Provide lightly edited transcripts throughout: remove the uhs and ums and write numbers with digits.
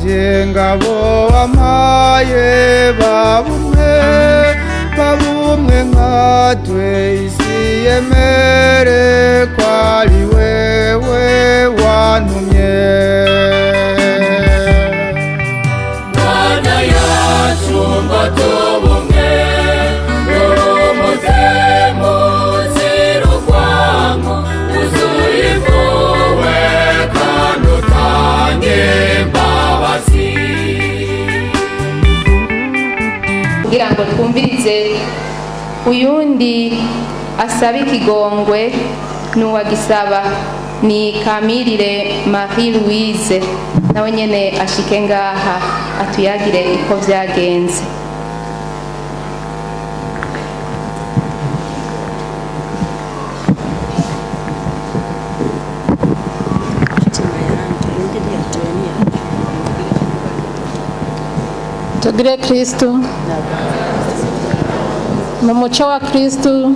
wanje ngabo wampaye babumwe nkatwe isi yemere ko ari wewe wantumye. Mana yacu ngo tubumwe n'umutima uzira urwango wuzuye impuhwe kandi utange imbabazi. Kugira ngo twumvirize uyundi asaba ikigongwe n'uwagisaba ni Kamirire Marie Louise, nawe nyene ashike ngaha atuyagire uko vyagenze. Tugire Kristo mu muco wa Kristo.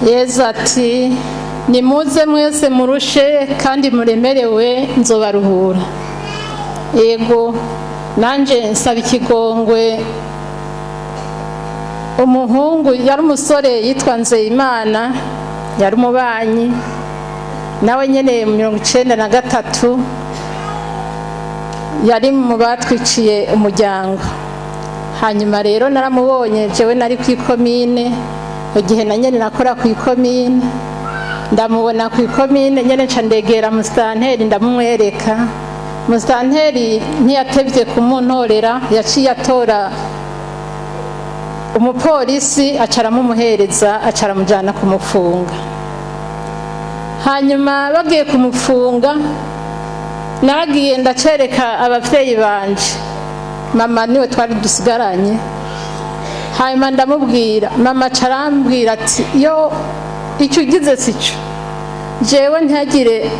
Yesu ati nimuze mwese murushe kandi muremerewe nzobaruhura. Yego nanje nsaba ikigongwe umuhungu yari umusore yitwa Nzeyimana, yari umubanyi nawe nyene 93 yari mu batwiciye umuryango. Hanyuma rero naramubonye jewe nari kw'ikomine igihe na nyene nakora kw'ikomine, ndamubona kw'ikomine nyene nca ndegera musitanteri ndamumwereka. Musitanteri ntiyatevye kumuntorera, yaciye atora umupolisi acaramumuhereza acaramujana kumufunga. Hanyuma bagiye kumufunga naragiye ndacereka abavyeyi banje, mama niwe twari dusigaranye. Hanyuma ndamubwira, mama carambwira ati yo icyo ugize sico, jewe ntagire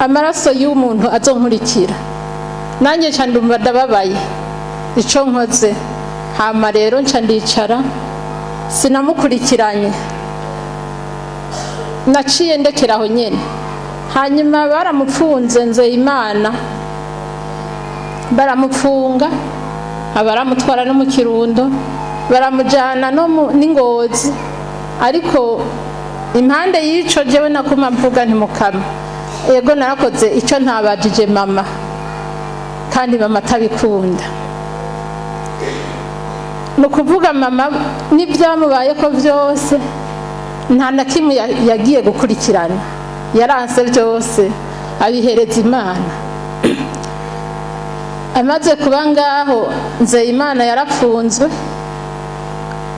amaraso y'umuntu azonkurikira, nanjye nca ndumva ndababaye ico nkoze. Hama rero nca ndicara sinamukurikiranye, naciye ndekeraho nyene. Hanyuma baramupfunze Nzeyimana, baramufunga abaramutwara no mu Kirundo, baramujana no n'Ingozi. Ariko impande y'ico jewe nakuma mvuga nti Mukama, ego narakoze ico ntabajije mama kandi mama atabikunda. Nukuvuga mama n'ibyamubaye ko vyose nta na kimwe yagiye gukurikirana, yaranse byose abihereza Imana. Amaze kuba ngaho Nzeyimana yarapfunzwe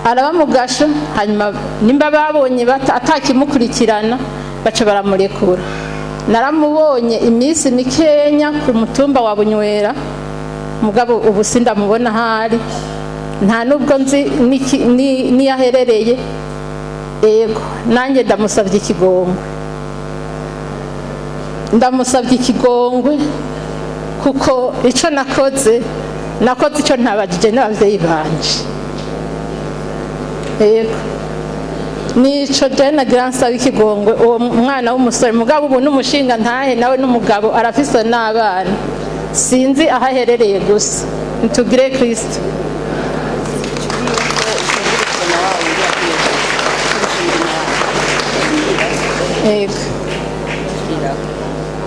araba mu gasho. Hanyuma nimba babonye atakimukurikirana baca baramurekura. Naramubonye iminsi mikenya ku mutumba wa Bunywera, mugabo ubu sindamubona hari, nta nubwo nzi ni yaherereye. Ego nanjye ndamusabye ikigongwe, kuko ico nakoze ico ntabajije n'abavyeyi banje. Ego nico je nagira nsaba ikigongwe uwo mwana w'umusore, mugabo ubu n'umushinga ntahe nawe n'umugabo arafise n'abana, sinzi ahaherereye gusa. Ntugire Kristo.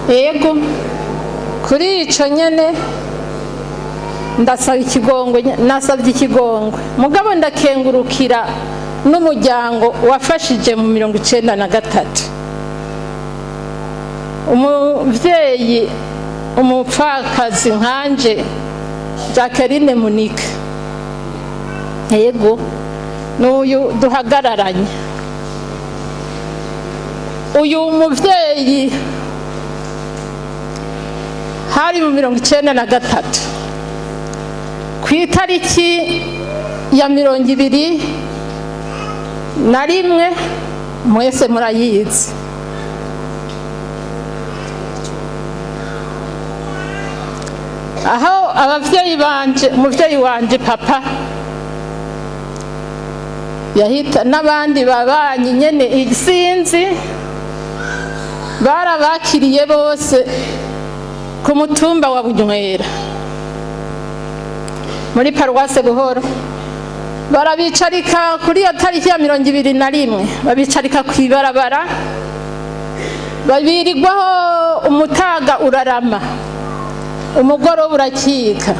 Ego kuri ico nyene ndasaba ikigongwe, nasabye ikigongwe, mugabo ndakengurukira n'umuryango wafashije mu 93. Umuvyeyi umupfakazi nkanje Jacqueline Munika, yego n'uyu duhagararanye. Uyu muvyeyi hari mu 93 kw'itariki ya 21 mwese murayizi. Aho abavyeyi banje, umuvyeyi wanje papa yahita n'abandi babanyi nyene isinzi barabakiriye bose ku mutumba wa Bunywera muri paruwase Buhoro, barabicarika kuri iyo tariki ya 21, babicarika kw'ibarabara, babirirwaho umutaga urarama, umugoroba urakika.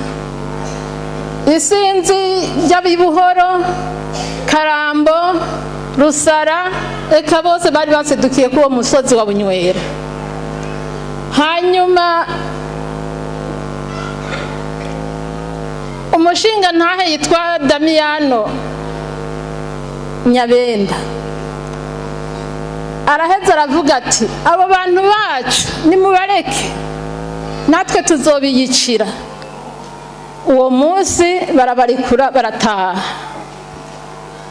Isinzi ry'abibuhoro, Karambo, Rusara, eka bose bari basedukiye kuri uwo musozi wa Bunywera. Hanyuma umushinga ntahe yitwa Damiyano Nyabenda araheza aravuga ati, abo bantu bacu nimubareke natwe tuzobiyicira. Uwo munsi barabarikura barataha.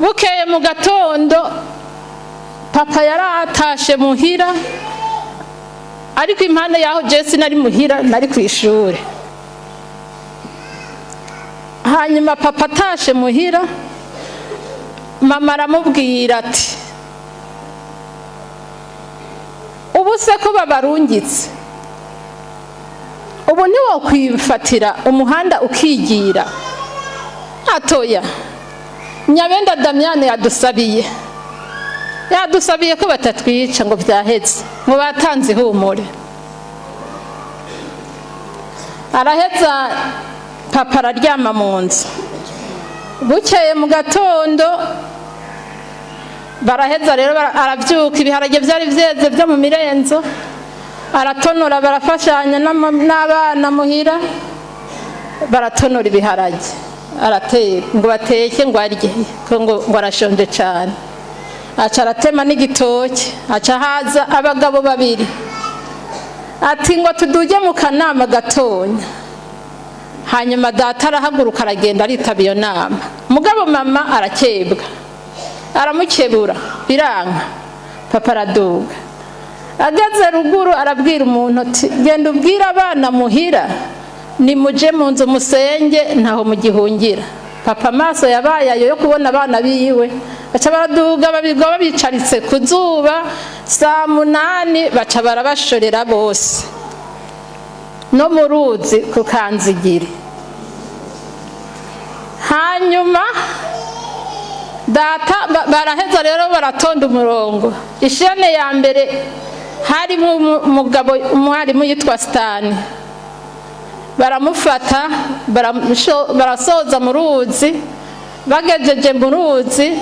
Bukeye mu gatondo papa yaratashe muhira, ariko impande yaho Jesse nari muhira, nari ku ishuri. Hanyuma papa atashe muhira, mama aramubwira ati, ubu se ko babarungitse, ubu ntiwokwifatira umuhanda ukigira? Atoya, Nyabenda Damiyane yadusabiye ko batatwica ngo byaheze, ngo batanze ihumure. Araheza papa araryama mu nzu. Bukeye mu gatondo baraheza rero arabyuka, ibiharage byari byeze byo mu mirenzo, aratonora, barafashanya n'abana muhira, baratonora ibiharage, arateka ngo bateke ngo arye, ngo arashonje cyane. Aca aratema n'igitoki, aca haza abagabo babiri, ati ngo tuduge mu kanama gatonya. Hanyuma data arahaguruka aragenda aritaba iyo nama. Mugabo mama arakebwa, aramukebura biranka. Papa araduga, ageze ruguru arabwira umuntu ati, genda ubwira abana muhira nimuje mu nzu musenge ntaho mugihungira. Papa amaso yabaye ayo yo kubona abana biwe, baca baraduga babirwa babicaritse ku zuba. Saa 8 baca barabashorera bose no mu ruzi ku Kanzigiri. Hanyuma data baraheza rero baratonda umurongo. Ishene ya mbere harimo umugabo umwarimu yitwa Stani, baramufata barasoza mu ruzi. Bagejeje mu ruzi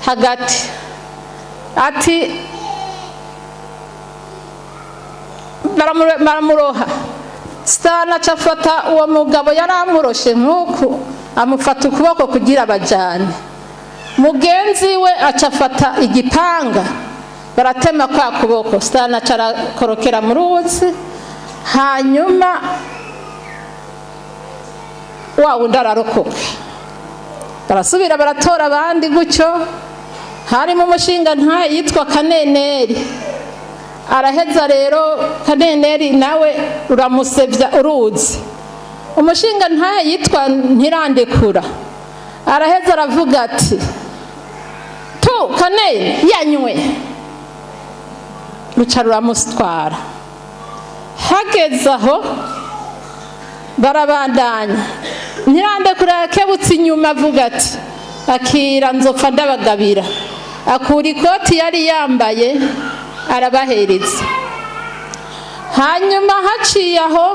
hagati, ati baramuroha. Stani acafata uwo mugabo yaramuroshe nk'uku, amufata ukuboko kugira abajane. Mugenzi we acafata igipanga, baratema kwa kuboko. Stani acarakorokera mu ruzi. Hanyuma wa wundi ararokoka, barasubira baratora abandi gutyo. Harimo umushinga ntahe yitwa Kaneneri. Araheza rero Kaneneri nawe uramusevya uruzi. Umushinga ntahe yitwa Ntirandekura araheza aravuga ati, tu Kaneni yanywe. Ruca ruramutwara. Hageze aho barabandanya. Ntirandekura yakebutse inyuma avuga ati, akira nzopfa ndabagabira. Akura ikoti yari yambaye arabahereza. Hanyuma haciye aho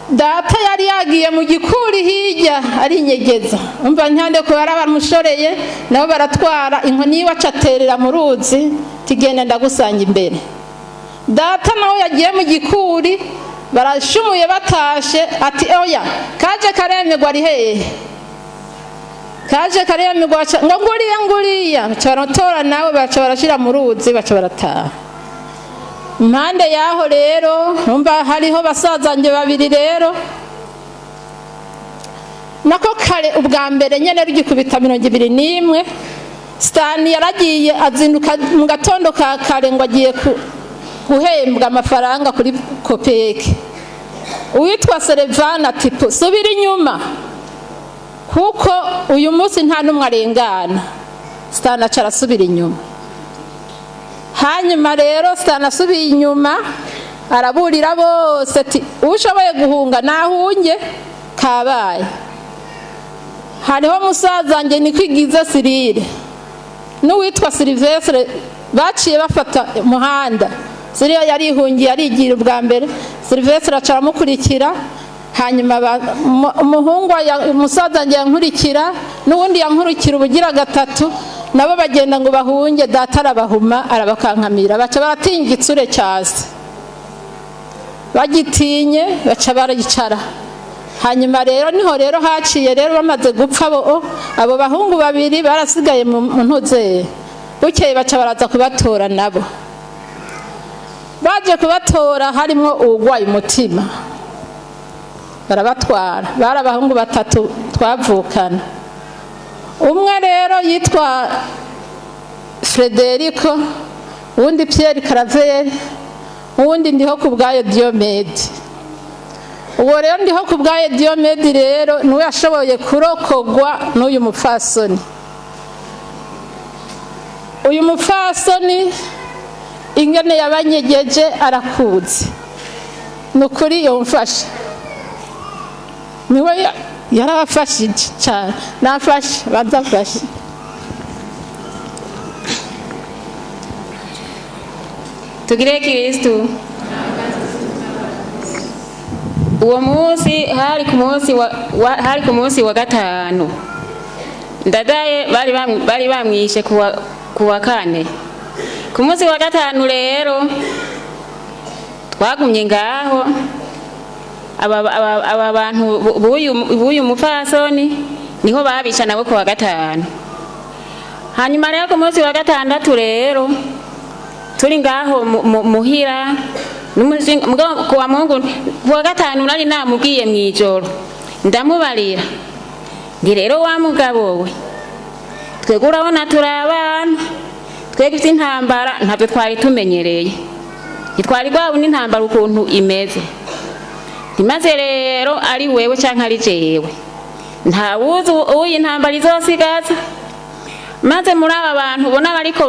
data yari yagiye mu gikuri hirya ari inyegeza. Umva Ntirandekura yarabamushoreye, nabo baratwara inkoni yiwe acaterera mu ruzi, tigenda ndagusanga imbere. Data nawe yagiye mu gikuri, barashumuye batashe, ati oya kaje karemerwa ari hehe? Kaje karemerwa ngo nguriya. Baratora nawe baca barashira mu ruzi, baca barataha. Impande yaho rero numva hariho basazanje babiri rero, nako kare ubwa mbere nyene rugikubita 21. Stani yaragiye azinduka mu gatondo ka kare ngo agiye guhembwa amafaranga kuri Kopeke. Uwitwa Serevana ati subira inyuma kuko uyu munsi nta numwe arengana. Stani acara subira inyuma. hanyuma rero sitanasubiye inyuma araburira bose ati ushoboye guhunga nahunge kabaye. Hariho musaza wanjye nikwigize Sirire n'uwitwa Silvestre baciye bafata umuhanda. Sirire yarihungiye arigira ubwa mbere, Silvestre aca aramukurikira, hanyuma umuhungu umusaza wanjye yankurikira n'uwundi yankurikira ubugira gatatu, nabo bagenda ngo bahunge, data arabahuma arabakankamira, baca baratinya igitsure cyase, bagitinye baca baricara. Hanyuma rero niho rero haciye rero bamaze gupfa abo bahungu babiri barasigaye mu ntuze. Bukeye baca baraza kubatora nabo, baje kubatora harimo uwugwaye umutima barabatwara. Bari abahungu batatu twavukana, umwe rero yitwa Frederico, uwundi Pierre Caravere, uwundi ndiho kubwayo Diomede. Uwo rero ndiho kubwayo Diomede rero niwe yashoboye kurokogwa n'uyu mupfasoni. Uyu mupfasoni ingene yabanyegeje arakuzi, nukuri yomfasha, niwe yarabafashije cyane, nafashe bazafashe. Tugire Kristu. Uwo munsi hari ku munsi wa gatanu, ndadaye bari bamwishe kuwa kane. Ku munsi wa gatanu rero twagumye ngaho, aba bantu buyu mupfasoni niho babica nabo kuwa gatanu. Hanyuma rero ku munsi wa gatandatu rero turi ngaho muhira kuwa Mungu, kuwa gatanu nari namubwiye mwijoro ndamubarira ndi rero wa mugabo we, twebwe urabona turi abana, twebwe iby'intambara ntabwo twari tumenyereye, ntitwari rwabona intambara ukuntu imeze. Ntimaze rero ari wewe cyangwa ari jewe, nta wuzi uyi intambara izosigaza. Maze muri aba bantu ubona bariko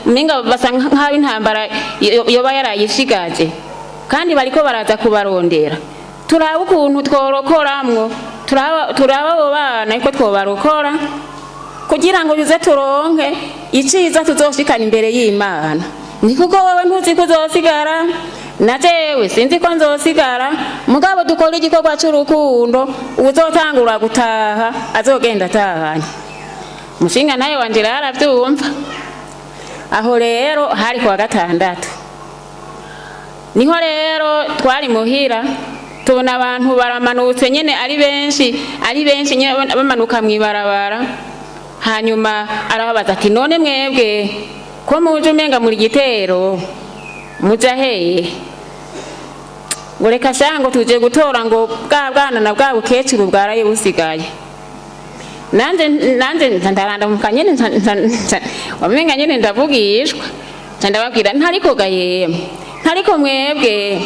minga basanga nk'aho intambara yoba yarayishigaje, kandi bariko baraza kubarondera. Turaba ukuntu tworokoramwo, turaba abo bana ariko twobarokora kugira ngo bize turonke iciza tuzoshikana imbere y'Imana. Ni kuko wowe ntuzi ko uzosigara, na jewe sinzi ko nzosigara, mugabo dukora igikorwa cy'urukundo, uzotangura gutaha azogenda atahanye. Mushinga naye wanje arabyumva. Aho rero hari kuwa gatandatu, niho rero twari muhira, tubona abantu baramanutse nyene ari benshi nyene bamanuka mwibarabara. Hanyuma arababaza ati none mwebwe ko muje umenga muri gitero muja heye? Ngo reka shango tuje gutora ngo bwa bwana na bwa bukecuru bwaraye busigaye. Nanje ndaranda mukanyene wamenga nyene ndavugishwa, ndababwira ntariko gayeme, ntariko mwebwe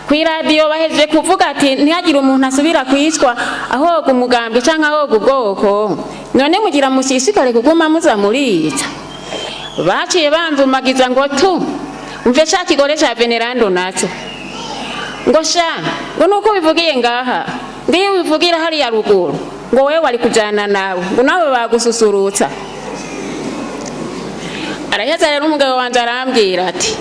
kw'iradiyo bahejeje kuvuga ati ntihagire umuntu asubira kwicwa ahoga umugambwe canke ahoga ubwoko, none mugira mushishikare kuguma muza murica. Baciye bamvumagiza ngo tu umve ca kigore ca Venerando naco ngo sha ngo nuko bivugiye ngaha, ngiye bivugira hari ya ruguru ngo wewe wari kujana nawe, ngo nawe bagususurutsa. Araheza rero umugabo wanje arambwira ati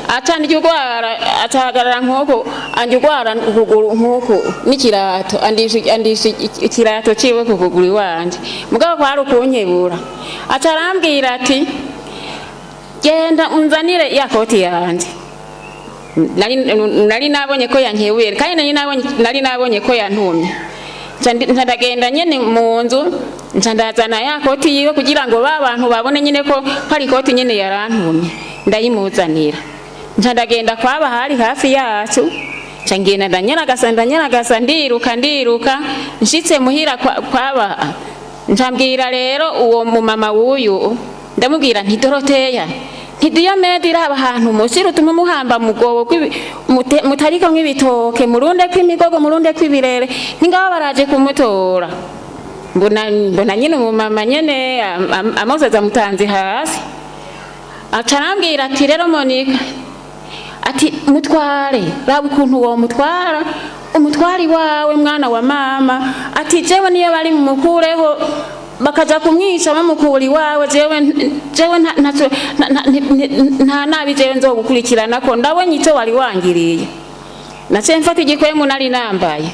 aca ndjugwara atahagarara nkoko anjugwara ukuguru nkoko n'ikirato andisha ikirato ciwe kukuguru iwanje. Mugabo kwari ukunkebura, aca arambwira ati genda unzanire ya koti yanje. Nari nabonye ko yankebuye kandi nari nabonye ko yantumye. Ndagenda nyene mu nzu ndazana ya koti yiwe kugira ngo abantu babone nyene ko hari koti nyene yarantumye, ndayimuzanira. Ndagenda kwaba hari hafi yacu, ngenda ndanyaragasa ndiruka nshitse muhira kwaba. Njambwira rero uwo mumama wuyu, ndamubwira nti Doroteya, nti Diomede iraba ahantu mushira utume muhamba mugobo mutariko nk'ibitoke, murunde kw'imigogo, murunde kw'ibirere, ningaho baraje kumutora. Mbona nyine umumama nyene amozaza mutanzi hasi. acarambwira ati rero Monika ati mutware raba ukuntu wo mutwara umutwari wawe mwana wa mama ati jewe niyo bari mumukureho bakaja kumwica bamukuri wawe jewe nta nabi jewe nzogukurikirana ko ndabonye icyo wari wangiriye nace mfata igikwemu nari nambaye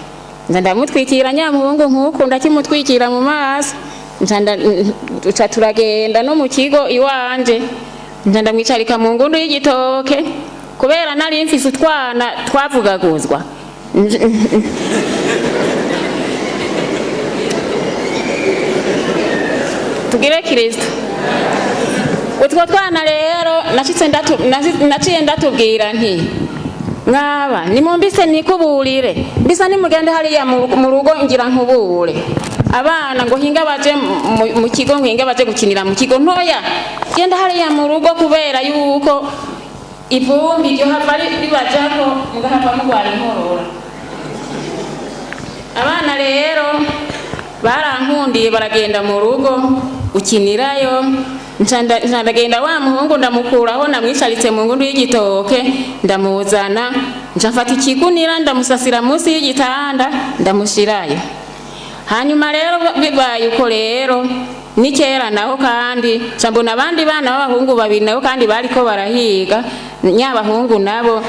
ndamutwikira nyamuhungu nkuko ndakimutwikira mu maso nca turagenda no mu kigo iwanje ndamwicarika mu ngundu y'igitoke kubera nari mfise utwana twavugaguzwa tugire Kristo utwo twana rero naciye ndatubwira nti mwaba nimumbise nikuburire mbisa nimugende hariya mu rugo ngira nkubure abana ngo hinga baje mu kigo ngo hinga baje gukinira mu kigo ntoya genda hariya mu rugo kubera yuko ivumbi ryo hava ribajako mugahava mugwara inkorora abana rero barankundiye baragenda mu rugo ukinirayo ndagenda wa muhungu ndamukuraho namwicaritse mu ngundu y'igitoke ndamuzana njafata ikigunira ndamusasira munsi y'igitanda ndamushirayo hanyuma rero bibaye uko rero ni kera naho kandi mbona abandi bana b'abahungu babiri nabo kandi bariko barahiga nyabahungu nabo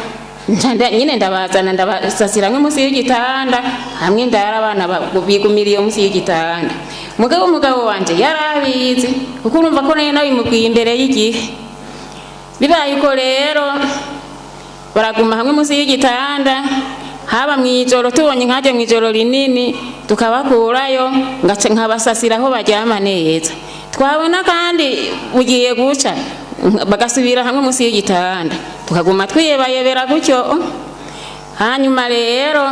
nyine ndabazana ndabasasira munsi y'igitanda hamwe ndara abana bigumiriye munsi y'igitanda umugabo wanje yarabizi kuko urumva ko nayo nabimubwiye imbere y'igihe bibaye uko rero baraguma hamwe munsi y'igitanda haba mwijoro tubonye nkaje mwijoro rinini tukabakurayo nkabasasira aho baryama neza twabona kandi bugiye guca bagasubira hamwe munsi y'igitanda tukaguma twiyebayebera gutyo hanyuma rero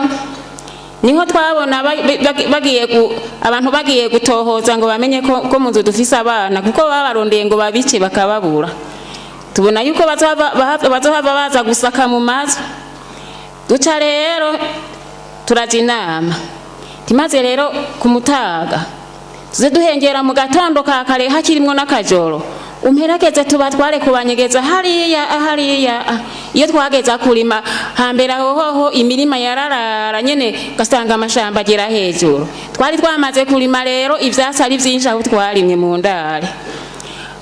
niho twabona abantu bagiye gutohoza ngo bamenye ko mu nzu dufise abana kuko babarondeye ngo babice bakababura tubona yuko bazohava baza gusaka mu mazu duca rero turaja inama timaze rero kumutaga tuze duhengera mu gatondo ka kare hakirimwo n'akajoro umperekeze tubatware kubanyegeza hariya iyo twageza kurima hambere hoho imirima yararara nyene gasanga amashamba agera hejuru twari twamaze kurima rero ivyatsi ari vyinshi aho twarimye mu ndare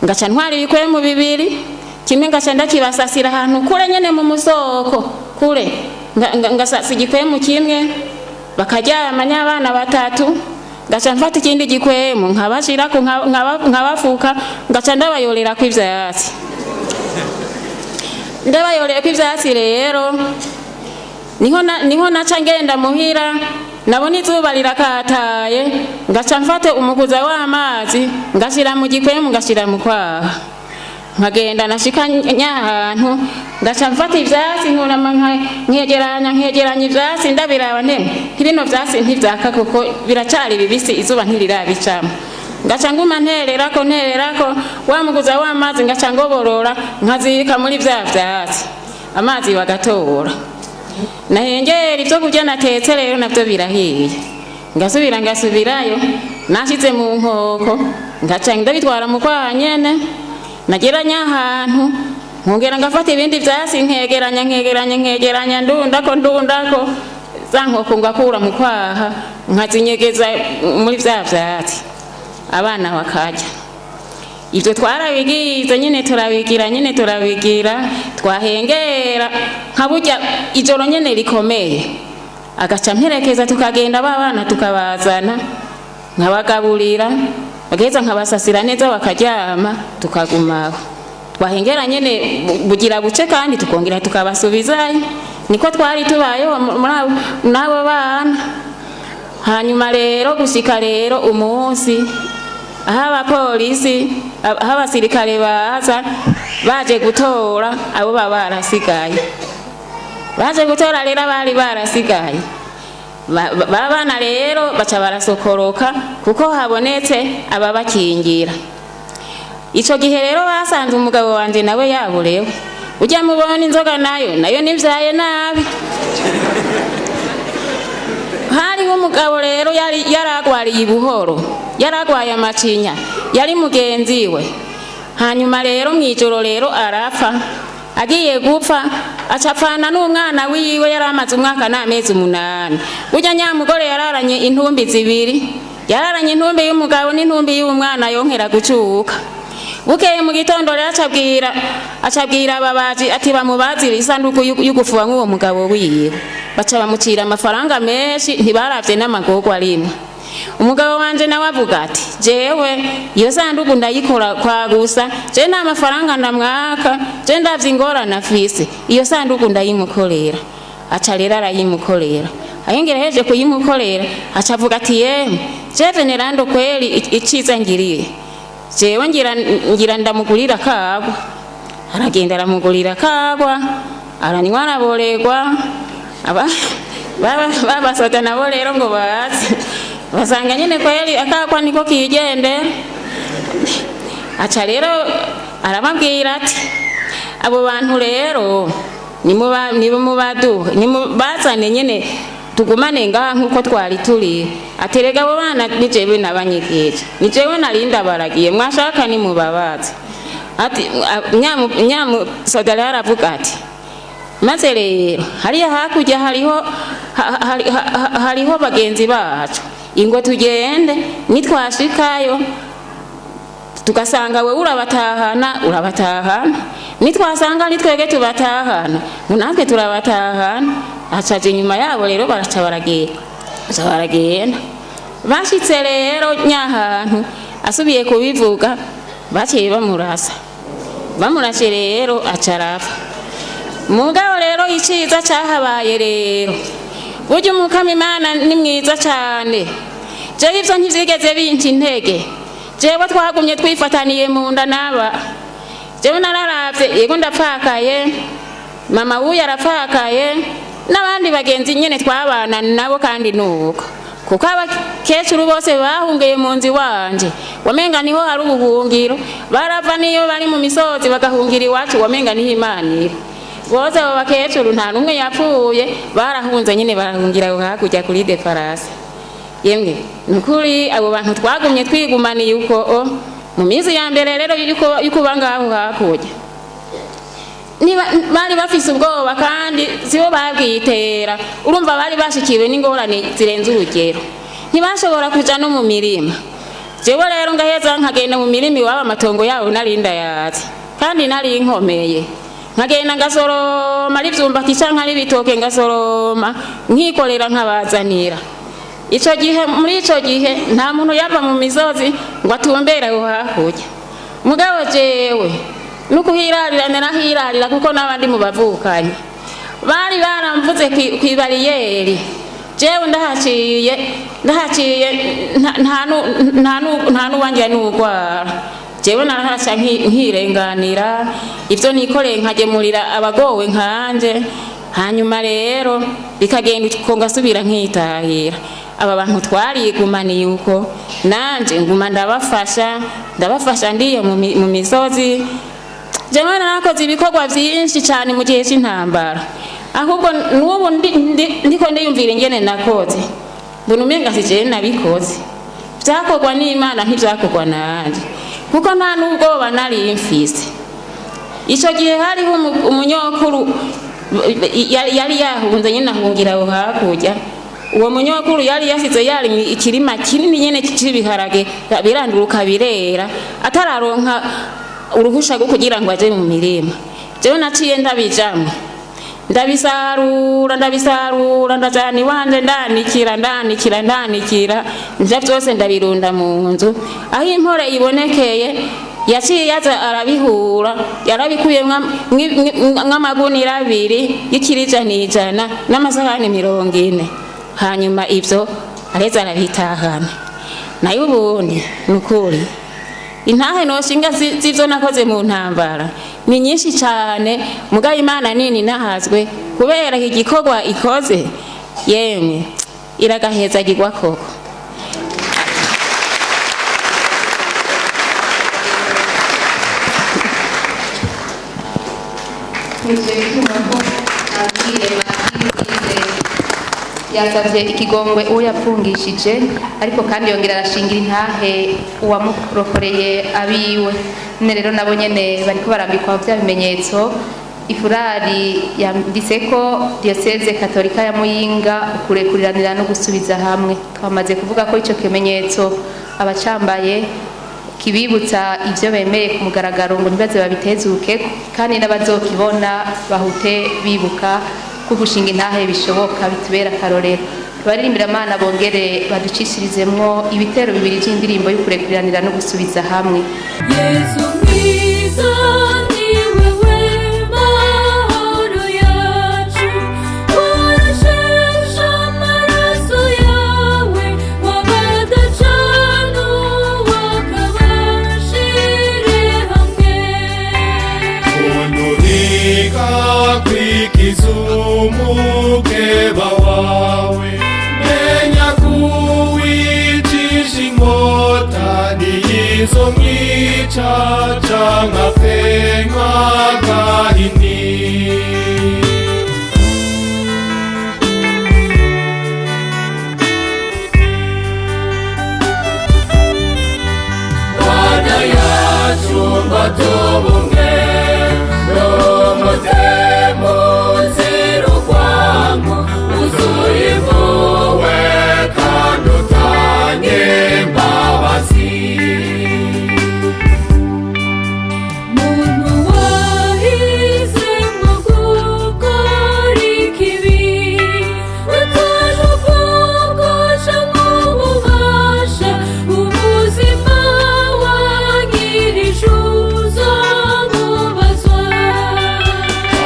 ngaca ntwara ibikwemu bibiri kimwe ngaca ndakibasasira ahantu kure nyene mu musoko kure ngasasa igikwemu kimwe bakaryama nyabana batatu ngaca mfata ikindi gikwemu nkabashirako nkabafuka ngaca ndabayorera ko ivyatsi ndabayorera ko ivyatsi rero niho naca ngenda muhira nabona izuba rirakataye ngaca mfate umukuza w'amazi ngashira mu gikwemu ngashira mu kwaha nkagenda nashika nyahantu ngaca mfata ivyatsi nkurama nkegeranya ivyatsi ndabiraba ntemwe ibino vyatsi ntivyaka kuko biracari bibisi izuba ntirirabicamo ngaca nguma ntererako wamuguza w'amazi ngaca ngoborora nkazika muri vya vyatsi amazi bagatora nahengera ivyo kurya natetse rero navyo birahiye ngasubirayo nashize mu nkoko ngaca ndabitwara mu kwaha nyene nageranya ahantu nkongera ngafata ibindi vyasi nkegeranya ndundako za nkoko ngakura mu kwaha nkazinyegeza muri vya vyatsi abana bakarya ivyo twarabigize nyene turabigira twahengera nkaburya ijoro nyene rikomeye agaca mperekeza tukagenda babana tukabazana nkabagaburira bageza nkabasasira neza bakaryama tukagumaho twahengera nyene bugira buce kandi tukongera tukabasubizayo niko twari tubayeho nabo bana hanyuma rero gushika rero umunsi aho abapolisi aho abasirikare baza baje gutora abo baba barasigaye rero bari barasigaye babana rero baca barasokoroka kuko habonetse ababakingira ico gihe rero basanze umugabo wanje nawe yaburewe ujya mubona inzoga nayo nivyaye nabi hari umugabo rero yaragwariye ibuhoro yaragwaye amacinya yari mugenzi we hanyuma rero mw'ijoro rero arapfa agiye gupfa acapfana n'umwana wiwe yari amaze umwaka n'amezi 8 burya nyamugore yararanye intumbi zibiri yararanye intumbi y'umugabo n'intumbi y'umwana yonkera gucuka bukeye mu gitondo rero acabwira ababaji ati bamubazira isanduku y'ugufuba nk'uwo mugabo wiwe baca bamucira amafaranga menshi ntibaravye n'amagorwa rimwe umugabo wanje nawe avuga ati jewe iyo sanduku ndayikora kwa gusa je nta mafaranga ndamwaka je ndavye ingorane afise iyo sanduku ndayimukorera aca rero arayimukorera ayengera heje kuyimukorera aca avuga ati yemwe je venerando kweli iciza ngiriye jewe ngira ndamugurira kagwa aragenda aramugurira kagwa aranywa araboregwa babasoda nabo rero ngo bazi basanga nyene kweli akakwa niko kijende aca rero arababwira ati abo bantu rero nimubazane nyene tugumane ngaha nkuko twari turi aterega abo bana ni jewe nabanyegeje ni jewe narinda baragiye mwashaka ni mubabazi ati nyamu sodala aravuga ati maze rero hariya hakurya hariho bagenzi bacu ingo tugende nitwashikayo tugasanga we urabatahana nitwasanga nitwege tubatahana natwe turabatahana acaje nyuma yabo rero baraca baragenda bashitse rero nyahantu asubiye kubivuga baciye bamurashe rero acarapfa mugabo rero iciza cahabaye rero burya umukama Imana ni mwiza cyane jewe ivyo ntivyigeze binca intege jewe twagumye twifataniye mu nda naba jewe nararavye yego ndapfakaye mama wuya arapfakaye n'abandi bagenzi nyene twabana nabo kandi nuko kuko abakecuru bose bahungiye mu nzi wanje wamenga niho hari ubuhungiro barava niyo bari mu misozi bagahungira iwacu wamenga niho Imana iri bose abo bakecuru nta numwe yapfuye barahunze nyine barahungira hakurya kuri defarasi yemwe nukuri abo bantu twagumye twigumaniye uko mu minsi ya mbere rero yuko bangaho hakurya bari bafise ubwoba kandi sibo babwitera urumva bari bashikiwe n'ingorane zirenze urugero ntibashobora kuja no mu mirima jewe rero ngaheza nkagenda mu mirima iwabo amatongo yabo narinda yazi kandi nari inkomeye nkagenda ngasoroma ivyumbati canke ari bitoke ngasoroma nkikorera nkabazanira muri ico gihe nta muntu yava mu misozi ngo atumbere aho hakurya mugabo jewe nukuhirarira narahirarira kuko n'abandi mu bavukanye bari baramvuze kwibariyeri jewe ndahaciye nta nuwangira n'ugwara jewe narahasha nkirenganira ivyo nikoreye nkagemurira abagowe nkanje hanyuma rero bikagenda uko ngasubira nkitahira aba bantu twarigumaniye uko nanje nguma ndabafasha ndiyo mu misozi jewe narakoze ibikorwa vyinshi cyane mu gihe c'intambara ahubwo n'ubu ndiko ndiyumvira ingene nakoze mbona umenga si jewe nabikoze vyakorwa n'Imana ntivyakorwa nanje kuko nta n'ubwoba nari mfise ico gihe hariho umunyokuru yari yahunze nyine ahungira aho hakurya uwo munyokuru yari yasize yari ikirima kinini nyene cy'ibiharage biranduruka birera atararonka uruhusha rwo kugira ngo aje mu mirima jewe naciye ndabijamwe ndabisarura ndajana iwanje ndanikira nja byose ndabirunda mu nzu aho impore ibonekeye yaciye yaza arabihura yarabikuye nk'amagunira 2 y'ikirijanijana n'amasahani 40 hanyuma ivyo areza arabitahana nayo ubundi nukuri intahe noshinga zivyo nakoze mu ntambara ni nyinshi cyane mugabo Imana nini nahazwe kubera iki gikorwa ikoze yemwe iragaheza gigwa koko yasavye ikigongwe uwo yapfungishije ariko kandi yongera arashingira intahe uwamurokoreye abiwe none rero nabo nyene bariko barambikwa vya bimenyetso. Ifurari yanditse ko Diocese Katolika ya Muyinga ukurekuranira no gusubiza hamwe. Twamaze kuvuga ko ico kimenyetso abacambaye kibibutsa ivyo bemeye ku mugaragaro ngo ntibaze babitezuke, kandi n'abazokibona bahute bibuka ko gushinga intahe bishoboka bitubera akarorero. Baririmbira Imana bongere baducishirizemwo ibitero bibiri vy'indirimbo y'ukurekuranira no gusubiza hamwe. Yesu mwiza ni wewe mahoro yacu, urashesha amaraso yawe wabadacanu wakabashire hamwe. Kunurika kwikiza umukeba wawe, menya kuwicisha inkota niyizo mwica canke afenywa gahini. Mana yacu mbatubumwe n'umutemo uzira urwango, uzuye impuhwe kandi utanye imbabazi. Muntu wahisemo gukora ikibi, utaje uvugusha nk'ububasha ubuzima wangirije uzomubazwa.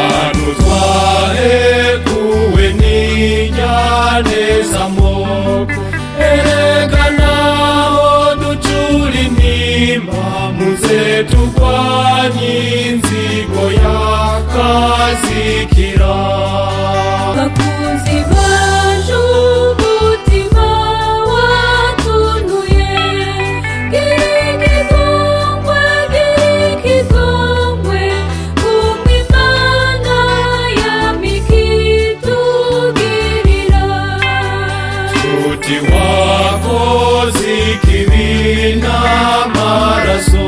Ahantu twahekuwe n'inyaneza moko, erega naho ducura intimba muze turwanye inzigo yakazikira. Bakunzi baje umutima watunuye, girikigongwe girikigongwe, kumwe Imana yamikitugirira. Nshuti wakoze ikibi n'amaraso,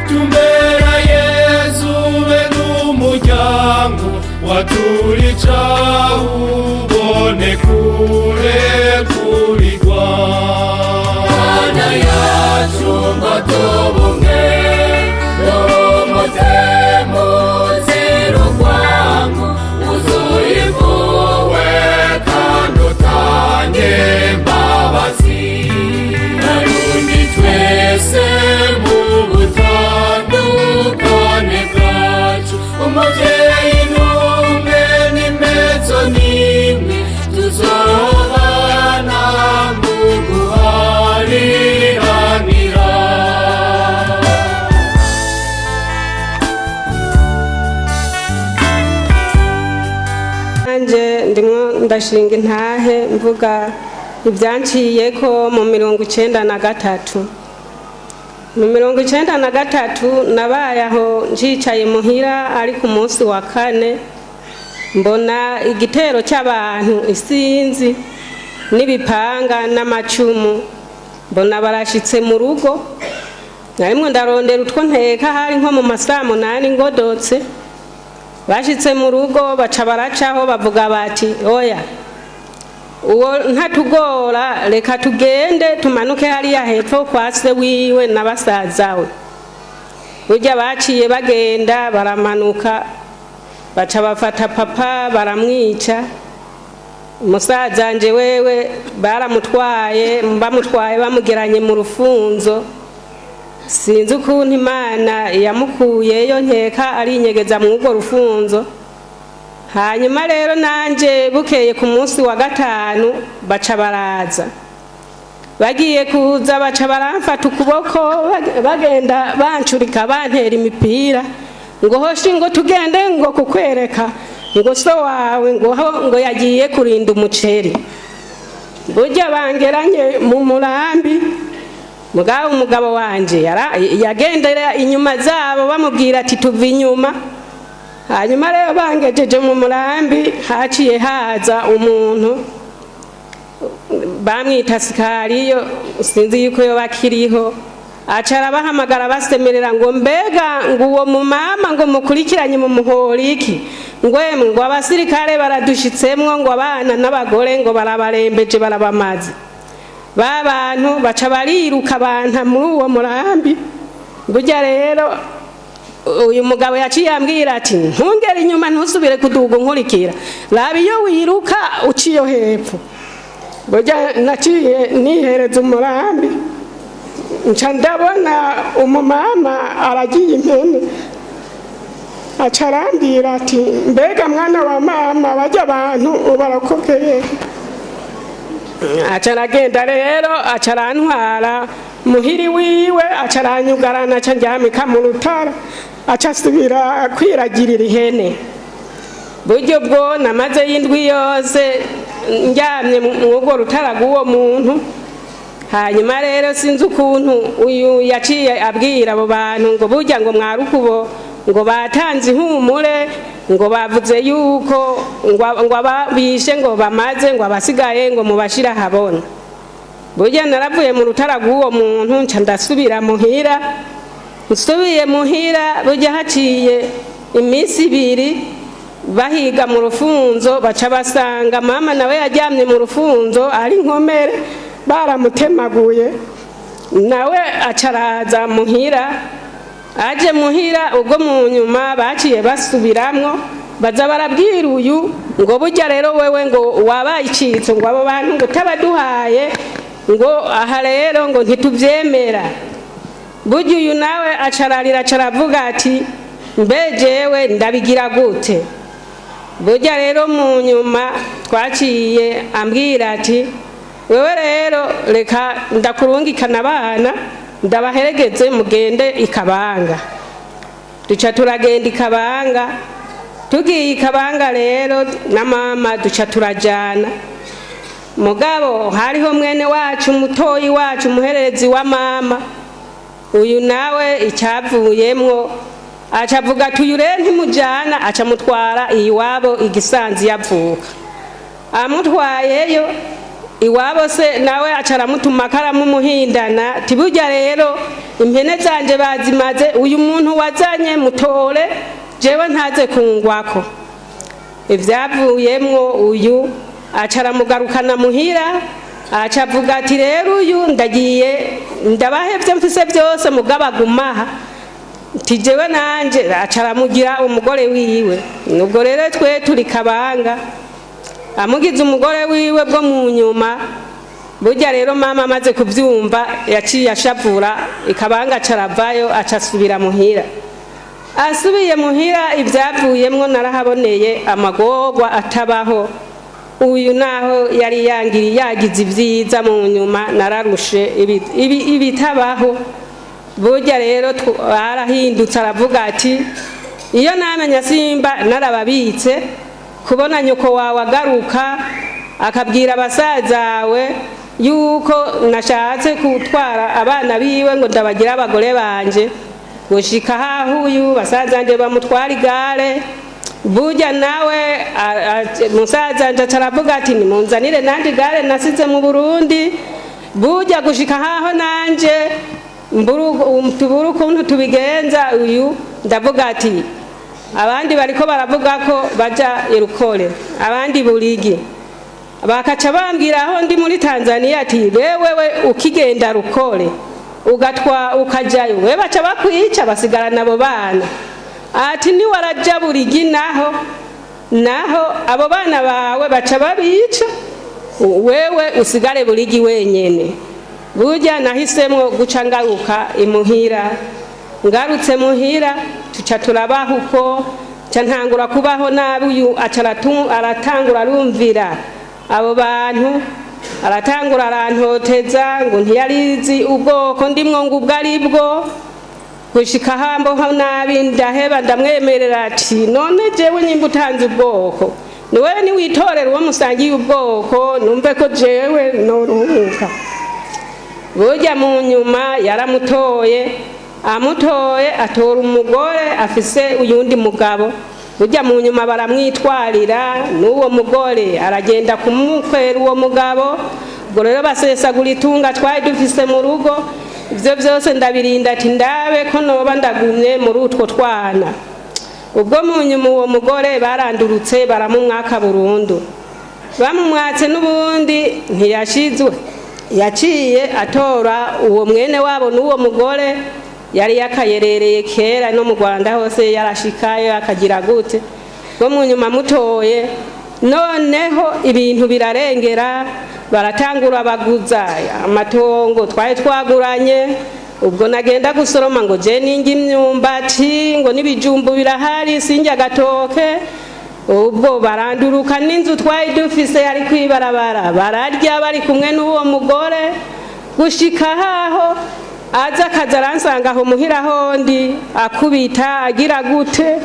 tumbera Yezu be n'umuryango waturica ubone kurekurirwa. Mana yacu mbatubumwe n'umutemo uzira urwango, uzuye impuhwe kandi utanye imbabazi. Barundi twese mu butandukane bwacu, umuvyeyi n'umwe n'impetso n'imwe, tuzobana mu guhariranira. Nanje ndimwo ndashinga intahe mvuga ibyanciyeko mu 93. Mu 93 nabaye aho njicaye muhira ari ku munsi wa kane, mbona igitero cy'abantu isinzi n'ibipanga n'amacumu, mbona barashitse mu rugo. Narimwe ndarondera utwo nteka, hari nko mu masaa 8 ngodotse. Bashitse mu rugo baca baracaho bavuga bati oya, uwo ntatugora, reka tugende tumanuke hariya hepfo kwa se wiwe n'abasazawe. Burya baciye bagenda baramanuka, baca bafata papa baramwica. Umusaza nje wewe baramutwaye, bamutwaye bamugeranye mu rufunzo. Sinzi ukuntu Imana yamukuyeyo, nkeka ari inyegeza mu urwo rufunzo. Hanyuma rero nanje bukeye ku munsi wa gatanu baca baraza. Bagiye kuza baca baramfata ukuboko bagenda bancurika bantera imipira, ngo hoshi ngo tugende ngo kukwereka ngo so wawe ngo yagiye kurinda umuceri. Burya bangeranye mu murambi, mugabo umugabo wanje yagendera inyuma zabo bamubwira ati tuva inyuma. Hanyuma rero bangejeje mu murambi, haciye haza umuntu bamwita Sikariyo, sinzi yuko yo bakiriho, acara bahamagara basemerera ngo mbega ngo uwo mumama ngo mukurikiranye mu muhoriki ngwemwe ngo abasirikare baradushitsemwo ngo abana n'abagore ngo barabarembeje barabamaze ba bantu baca bariruka abantu muri uwo murambi burya rero uyu mugabo yaciye ambwira ati ntungere inyuma ntusubire kuduga nkurikira raba iyo wiruka uciye hepfo burya naciye nihereza umurambi nca ndabona umumama aragiye impene aca arambwira ati mbega mwana wa mama bajya abantu barakokeye aca aragenda rero aca arantwara muhiri wiwe aca aranyugarana aca njyamika mu rutara aca asubira kwiragirira ihene buryo bwo namaze y'indwi yose njyamye mw'urwo rutara rw'uwo muntu hanyuma rero sinzi ukuntu uyu yaciye abwira abo bantu ngo burya ngo mwarukubo ngo batanze ihumure ngo bavuze yuko ngo ababishe ngo bamaze ngo abasigaye ngo mubashira habona burya naravuye mu rutara rw'uwo muntu nca ndasubira muhira nsubiye muhira burya haciye iminsi ibiri bahiga mu rufunzo baca basanga mama nawe yajyamye mu rufunzo ari nkomere baramutemaguye nawe acaraza muhira aje muhira ubwo mu nyuma baciye basubiramwo baza barabwira uyu ngo burya rero wewe ngo wabaye icitso ngo abo bantu ngo tabaduhaye ngo aha rero ngo ntituvyemera burya uyu nawe acararira acaravuga ati mbejewe ndabigira gute burya rero mu nyuma twaciye ambwira ati wewe rero reka ndakurungikana abana ndabaheregeze mugende ikabanga duca turagenda ikabanga tugiye ikabanga rero na mama duca turajana mugabo hariho mwene wacu mutoyi wacu umuhererezi wa mama uyu nawe icyavuyemwo acavuga ati uyu rero ntimujana aca mutwara iwabo igisanzi yavuka amutwayeyo iwabo se nawe acaramutuma akaramumuhindana tiburya rero impene zanje bazimaze uyu muntu wazanye mutore jewe ntaze kungwako ivyavuyemwo uyu acaramugarukana muhira acavuga ati rero uyu ndagiye ndabahevye mfise byose mugabagumaha tijewe nanje acaramugira umugore wiwe nubwo rero twe turi kabanga amugize umugore wiwe bwo mu nyuma burya rero mama amaze kubyumva yaciye ashavura ikabanga caravayo acasubira muhira asubiye muhira ivyavuyemwo narahaboneye amagorwa atabaho uyu naho yari yangiri yagize ivyiza mu nyuma nararushe ibitabaho burya rero arahindutse aravuga ati iyo namenya simba narababitse kubona nyoko wawe agaruka akabwira abasazawe yuko nashatse gutwara abana biwe ngo ndabagira abagore banje gushika haho uyu basazanje bamutwara igare burya nawe musazanje acaravuga ati nimunzanire nandi igare nasize mu Burundi burya gushika haho nanje tubura ukuntu tubigenza uyu ndavuga ati abandi bariko baravuga ko baja irukore abandi burigi bakaca bambwira aho ndi muri Tanzania ati wewe ukigenda rukore ugatwa ukajayo we baca bakwica basigarana abo bana ati ni waraja burigi naho abo bana bawe baca babica wewe usigare burigi wenyene burya nahisemwo guca ngaruka imuhira ngarutse muhira tuca turabaho uko ntangura kubaho nabi uyu aratangura arumvira abo bantu aratangura arantoteza ngo ntiyarizi ubwoko ndimwo ngo ubwo ari bwo gushika hamboho nabi ndaheba ndamwemerera ati none jewe nyimba utanze ubwoko niwe niwitorera uwo musangiye ubwoko numve ko jewe noruhuka burya mu nyuma yaramutoye amutoye atora umugore afise uyundi mugabo burya mu nyuma baramwitwarira n'uwo mugore aragenda kumukwera uwo mugabo ubwo rero basesagura itunga twari dufise mu rugo ibyo byose ndabirinda ati ndabe ko noba ndagumye muri utwo twana. Ubwo mu nyuma uwo mugore barandurutse baramumwaka burundu, bamumwatse n'ubundi ntiyashizwe, yaciye atora uwo mwene wabo n'uwo mugore yari yakayerereye kera no mu Rwanda hose yarashikayo akagira gute. Ubwo mu nyuma mutoye noneho ibintu birarengera, baratangura baguza amatongo twari twaguranye. Ubwo nagenda gusoroma ngo je ningi imyumbati ngo n'ibijumbu birahari sinjya gatoke. Ubwo baranduruka n'inzu twari dufise yari kwibarabara, bararya bari kumwe n'uwo mugore gushika haho aza akaza aransanga aho muhira hondi akubita agira gute,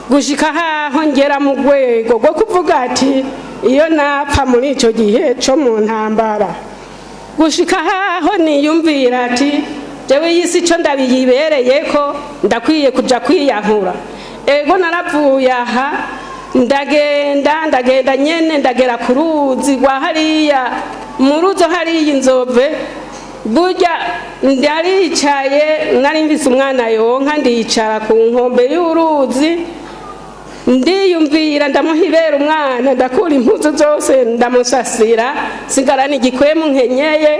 gushika haho ngera mu rwego rwo kuvuga ati iyo napfa muri ico gihe co mu ntambara. Gushika haho niyumvira ati jewe yisi co ndabiyibereye ko ndakwiye kuja kwiyahura. Ego naravuye aha ndagenda nyene ndagera ku ruzi rwa hariya mu ruzo hariya Inzove. Burya ndaricaye nari mvise umwana yonka ndicara ku nkombe y'uruzi ndiyumvira ndamuhibera umwana ndakura impuzu zose ndamusasira sigarana igikwemu nkenyeye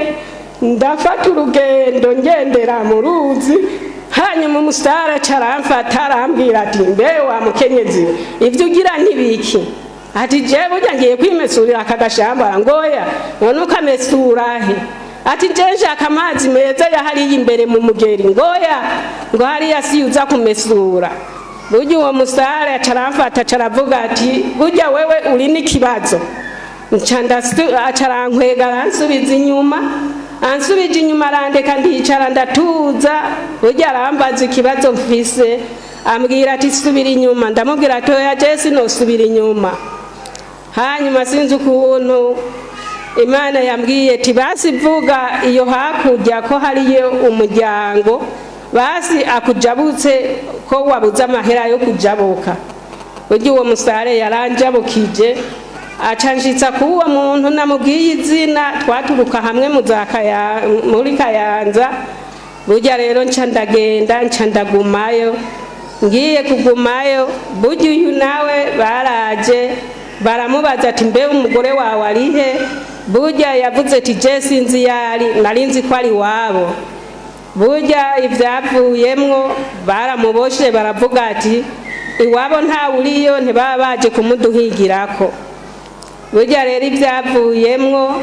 ndafata urugendo ngendera mu ruzi. Hanyuma umusitari caramfata arambwira ati mbe wa mukenyezi ivyo ugira nibiki? Ati je burya ngiye kwimesurira aka gashamba. Ngoya none ukamesura he? Ati je nshaka amazi meza yahariye imbere mu mugeri. Ngoya ngo hariya si uza kumesura. Burya uwo musitari acaramfata caravuga ati burya wewe uri n'ikibazo. Acarankwega aransubiza inyuma, ansubije inyuma arandeka ndicara ndatuza. Burya arambaza ikibazo mfise ambwira ati subira inyuma. Ndamubwira ati oya je sinosubira inyuma. Hanyuma sinzi ukuntu Imana yambwiye ati basi vuga iyo hakurya ko hariyo umuryango basi akujabutse ko wabuze amahera yo kujabuka. Burya uwo musare yaranjabukije acanshitsa kuwo muntu namubwiye izina twaturuka hamwe muri Kayanza. Burya rero nca ndagenda nca ndagumayo. Ngiye kugumayo burya uyu nawe baraje baramubaza ati mbe umugore wawe arihe? Burya yavuze ati je sinzi yari narinzi ko ari wabo. Burya ivyavuyemwo baramuboshe baravuga ati iwabo nta uriyo ntibaba baje kumuduhigirako. Burya rero ivyavuyemwo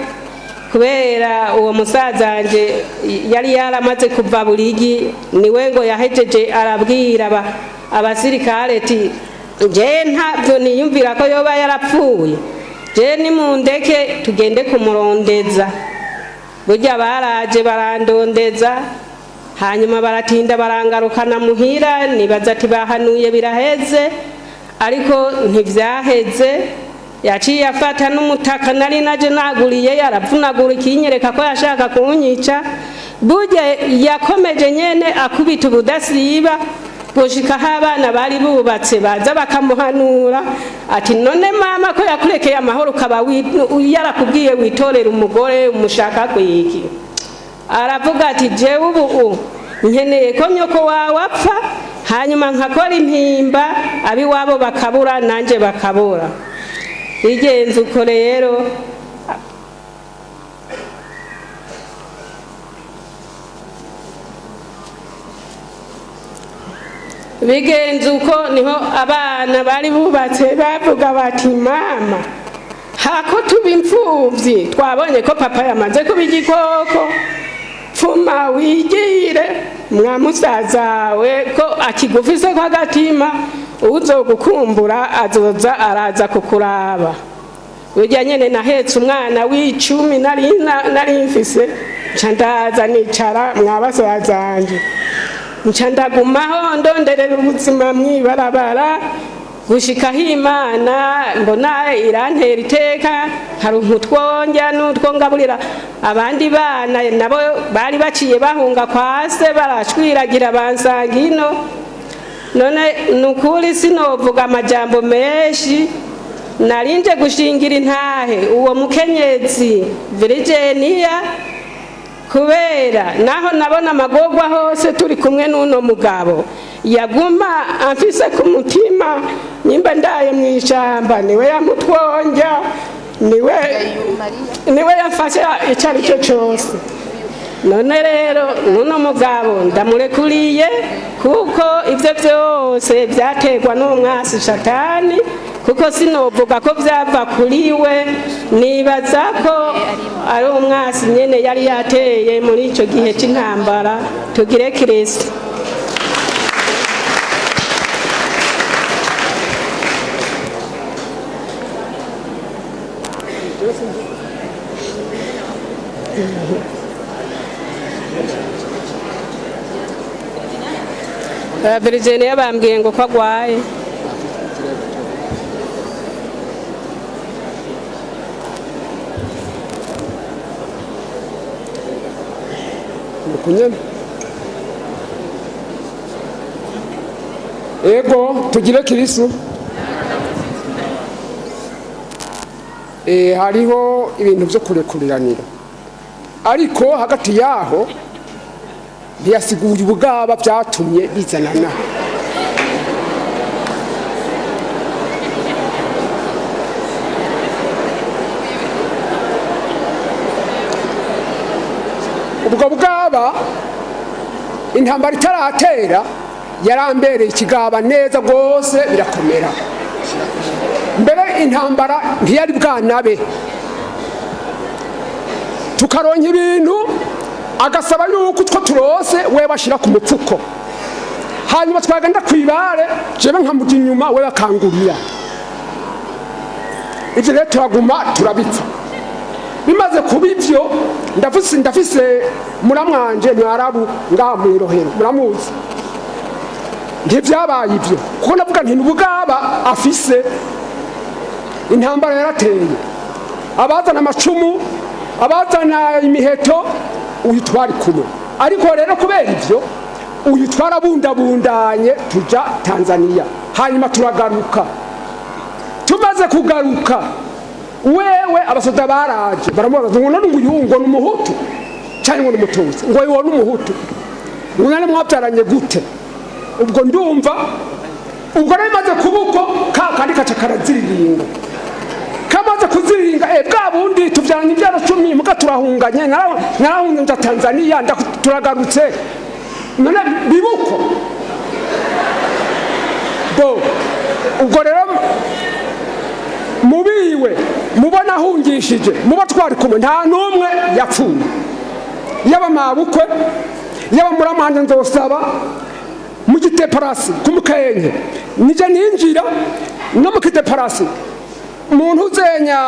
kubera uwo musazanje yari yaramaze kuva Burigi niwe ngo yahejeje arabwira abasirikare ati je ntavyo niyumvira ko yoba yarapfuye, je nimundeke tugende kumurondeza. Burya baraje barandondeza hanyuma baratinda barangarukana muhira nibaza ati bahanuye biraheze, ariko ntivyaheze. Yaciye afata n'umutaka nari naje naguriye yaravunagura ikinyereka ko yashaka kunyica. Burya yakomeje nyene akubita ubudasiba gushika abana bari bubatse baza bakamuhanura ati none mama ko yakurekeye amahoro ukaba yarakubwiye witorera umugore umushaka kwiki? Aravuga ati jewe ubu nkeneye ko nyoko wawe apfa hanyuma nkakora impimba abiwabo bakabura nanje bakabura. Bigenze uko rero bigenze uko niho abana bari bubatse bavuga bati mama hako tuba imfuvyi twabonye ko papa yamaze kuba igikoko pfuma wigire mwa musazawe ko akigufise ko agatima uzogukumbura azoza araza kukuraba. Burya nyene nahetse umwana w'icumi nari mfise nca ndaza nicara mwabasazanje nca ndagumaho ndonderera ubuzima mwibarabara gushika Imana mbona irantera iteka hari umutwonja n'utwo ngaburira abandi bana nabo bari baciye bahunga kwase barashwiragira bansangino. None nukuri sinovuga amajambo menshi narinje gushingira intahe uwo mukenyezi Virginia kubera naho nabona amagorwa hose turi kumwe n'uno mugabo yaguma amfise ku mutima nyimba ndaye mu ishyamba niwe yamutwonja niwe yafashe icyo ari cyo cyose. None rero n'uno mugabo ndamurekuriye kuko ibyo byose byaterwa n'umwasi Satani, kuko sinovuga ko byava kuri we, nibaza ko ari umwasi nyene yari yateye muri icyo gihe cy'intambara. Tugire Kristo. Virginia bambwiye ngo ko agwaye. Ego tugire Kristo. Hariho ibintu byo kurekuriranira, ariko hagati yaho ntiyasigura ubugaba byatumye bizanana. Ubwo bwaba intambara itaratera yarambereye ikigaba neza rwose birakomera. Mbere intambara ntiyari bwanabe, tukaronka ibintu agasaba yuko utwo turose we bashira ku mupfuko, hanyuma twagenda kwibare jewe nkamuja inyuma we bakangurira. Ivyo rero turaguma turabipfa. Bimaze kuba ivyo ndafise muramwanje Mwarabu ngaha mu Irohero, muramuzi. Ntivyabaye ivyo kuko navuga nti n'ubugaba afise. Intambara yarateye, abazana amacumu, abazana imiheto, uyu twari kumwe. Ariko rero kubera ivyo uyu twarabundabundanye tuja Tanzania, hanyuma turagaruka. Tumaze kugaruka wewe abasoda baraje baramubaza ngo none uyungo n'umuhutu cyangwa ngo n'umututsi, ngo yiwo n'umuhutu, none mwabyaranye gute? Ubwo ndumva ubwo rero maze kubuko kandi kaca karaziriringa, kamaze kuziriringa bwa bundi tubyaranye ibyaro 10 muka turahunganye, narahunze nja Tanzania turagarutse none bibuko bo. Ubwo rero mubiwe mubona ahungishije muba twari kumwe nta numwe yapfuye, yaba mabukwe yaba muramanje nzosaba mu Giteparasi kumukenke nije ninjira no mu Giteparasi muntu uzenya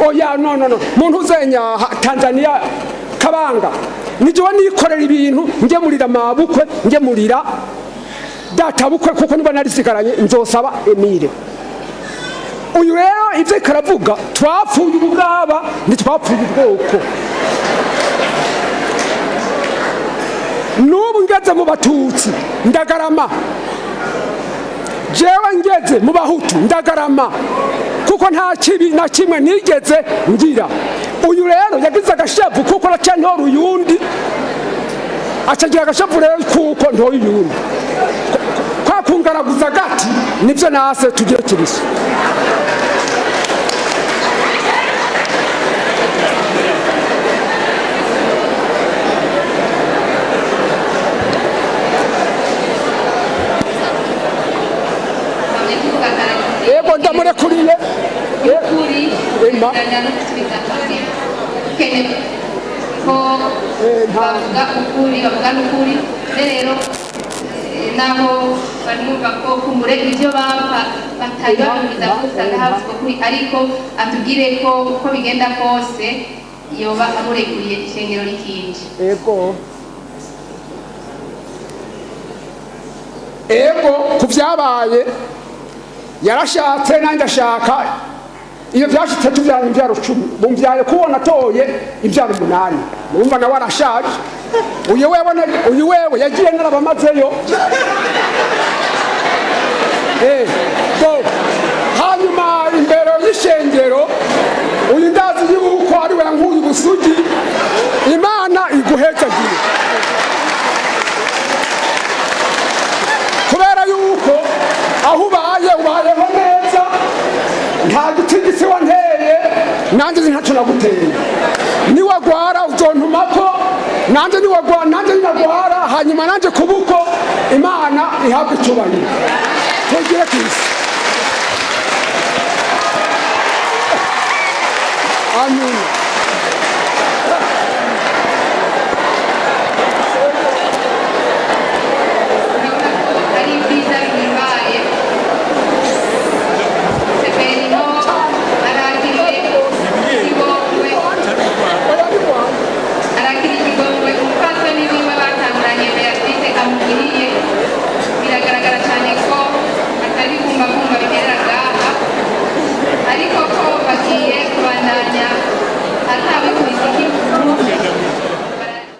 oya no muntu uzenya Tanzania Kabanga nije wanikorera ibintu nge murira mabukwe nge murira data bukwe kuko niba narisigaranye nzosaba Emile. Uyu rero ivyo karavuga twapfuye ubugaba ntitwapfuye ubwoko. Nubu ngeze mu Batutsi ndagarama, jewe ngeze mu Bahutu ndagarama, kuko nta kibi na kimwe nigeze ngira. Uyu rero yagize agashavu kuko racantora uyundi, acagira agashavu rero kuko ntoye uyundi, kwa kungaraguza gati nivyo nase tugire Kristo. Ego ndamurekuriye ukuri kujyana no gusubiza hamwe ko bavuga ukuri bavuga n'ukuri. Rero naho barumva ko kumure ibyo bapfa batari babiza gusanga havuzwe kuri, ariko atubwire ko uko bigenda kose yoba amurekuriye ishengero rikinje. Ego kuvyabaye yarashatse nanjye ashaka, iyo byashitse tubyaranye ibyaro 10 bumvyaye kubona toye ibyaro 8. Urumva nawe arashaje. Uyu wewe yagiye narabamazeyo. Hanyuma imbere y'ishengero uyu ndazi yuko yuko ari we yankuye ubusugi imana iguhezagiye kubera yuko aho ubayeho neza nta gitigisi wanteye nanjye ntacyo naguteye niwagwara uzontumako nanjye ninagwara hanyuma nanjye kubuko imana ihabwa icyubahiro tugire ku isi amen.